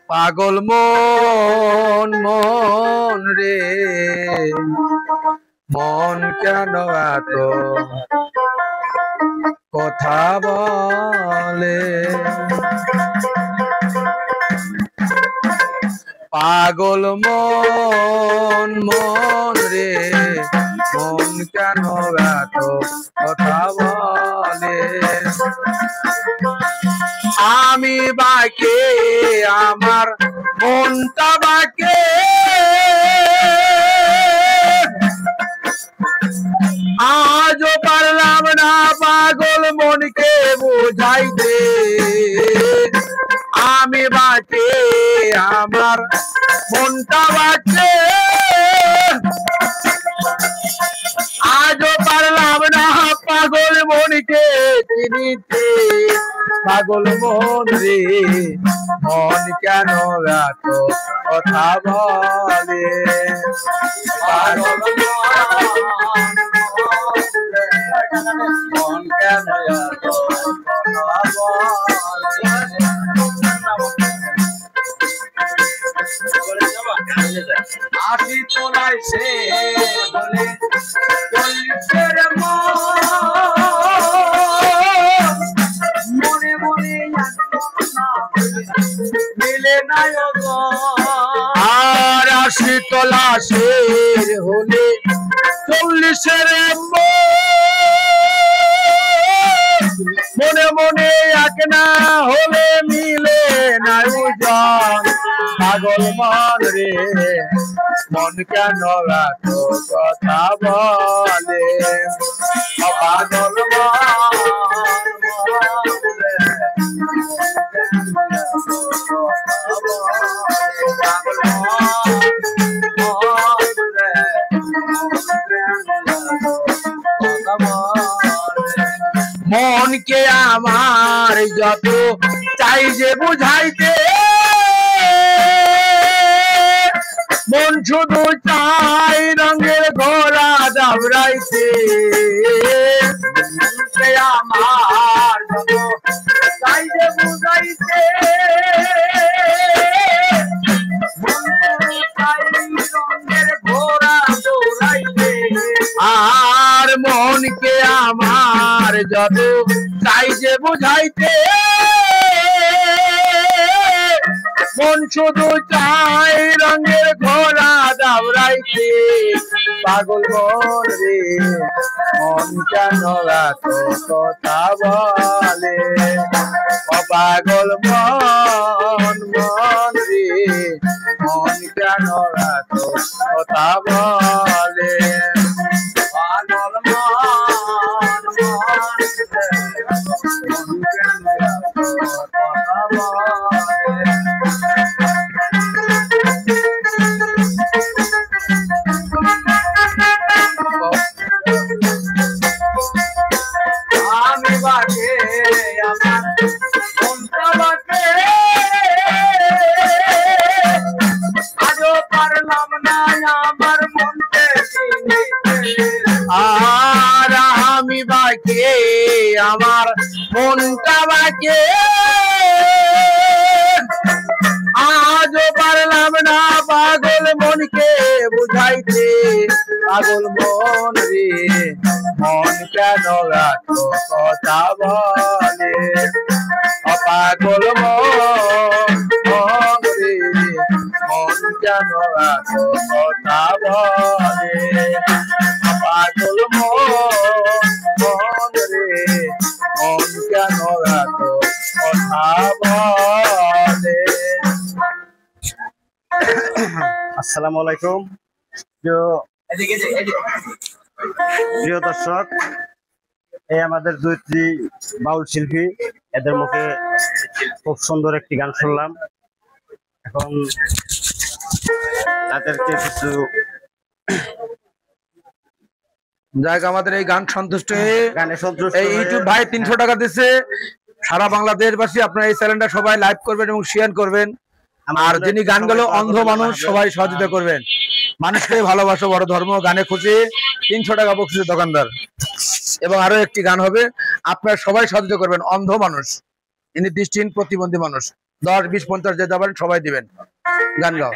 পাগল মন মন রে মন কেন এত কথা বলে পাগল মন মন রে মন কেন এত কথা বলে আমি বাকে আমার মনটা বাকে আজও পারলাম না পাগল মনকে বুঝাইতে আমি বাকে আমার মনটা বাকে আজও পারলাম না পাগল মনকে চিনিতে পাগল মন রে মন কেন এত কথা বলে পাগল মন কেন এত কথা বলে আশি তোলায় সে বলে চল্লিশের মনে মনে মিলে নাই আর আশি তোলা শের হলে চল্লিশের মনে মনে এক না হলে মিলে নাই জন পাগল মন রে মন কেন এত কথা বলে পাগল মন কে আমার যত চাই যে বুঝাইতে মন শুধু চাই রঙের ঘোড়া দাবড়াইতে আমার যত চাই যে বুঝাইতে রঙের ঘোড়া দৌড়াইতে আর মনকে আমার যত চাই যে বুঝাইতে মন শুধু চাই রঙের ঘোড়া দাবড়াইতে পাগল মন রে মন কেন এত কথা বলে পাগল মন মন রে মন কেন এত কথা বলে পাগল মন মন রে মন কেন এত কথা বলে আমি বাকে আমার মনটা বাকে আজও পারলাম না আমার মনকে আর আমি বাকে আমার মনটা বাকে আজও পারলাম না পাগল মনকে বুঝাইতে পাগল মন রে মন কেন এত কথা বলে পাগল মন রে মন কেন এত কথা বলে পাগল মন রে মন কেন এত কথা বলে। আসসালামু আলাইকুম প্রিয় দর্শক, এই আমাদের দুইটি বাউল শিল্পী, এদের মুখে খুব সুন্দর একটি গান শুনলাম। এখন তাদেরকে কিছু যাক আমাদের এই গান সন্তুষ্ট হয়ে এই ইউটিউব ভাই 300 টাকা দিচ্ছে। সারা বাংলাদেশবাসী আপনারা এই চ্যানেলটা সবাই লাইক করবেন এবং শেয়ার করবেন। আর যিনি গানগুলো অন্ধ মানুষ সবাই সহযোগিতা করবেন। মানুষকে ভালোবাসো বড় ধর্ম গানে খুশি 300 টাকা বকশিসের দোকানদার। এবং আরো একটি গান হবে, আপনারা সবাই সহযোগিতা করবেন। অন্ধ মানুষ, ইনি দৃষ্টিহীন প্রতিবন্ধী মানুষ, 10, 20, 50 যে যাবেন সবাই দিবেন গান গাও।